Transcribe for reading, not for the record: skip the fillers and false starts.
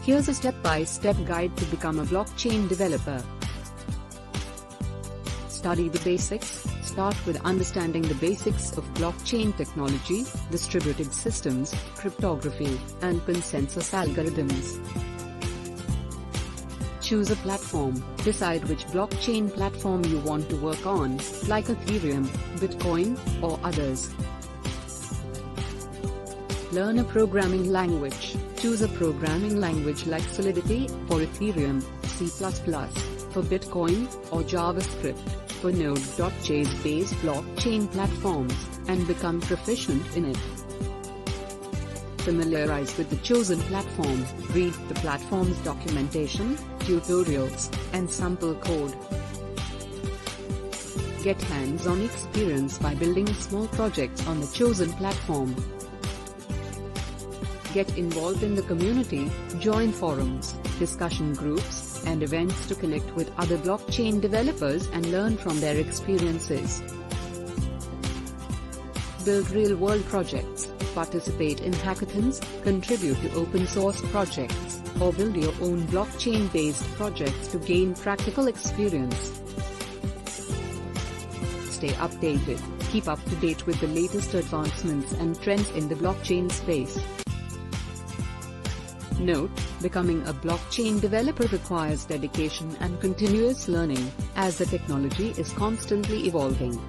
Here's a step-by-step guide to become a blockchain developer. Study the basics. Start with understanding the basics of blockchain technology, distributed systems, cryptography, and consensus algorithms. Choose a platform. Decide which blockchain platform you want to work on, like Ethereum, Bitcoin, or others. Learn a programming language. Choose a programming language like Solidity for Ethereum, C++ for Bitcoin, or JavaScript for Node.js-based blockchain platforms, and become proficient in it. Familiarize with the chosen platform. Read the platform's documentation, tutorials, and sample code. Get hands-on experience by building small projects on the chosen platform. Get involved in the community, join forums, discussion groups, and events to connect with other blockchain developers and learn from their experiences. Build real-world projects, participate in hackathons, contribute to open-source projects, or build your own blockchain-based projects to gain practical experience. Stay updated, keep up to date with the latest advancements and trends in the blockchain space. Note: becoming a blockchain developer requires dedication and continuous learning, as the technology is constantly evolving.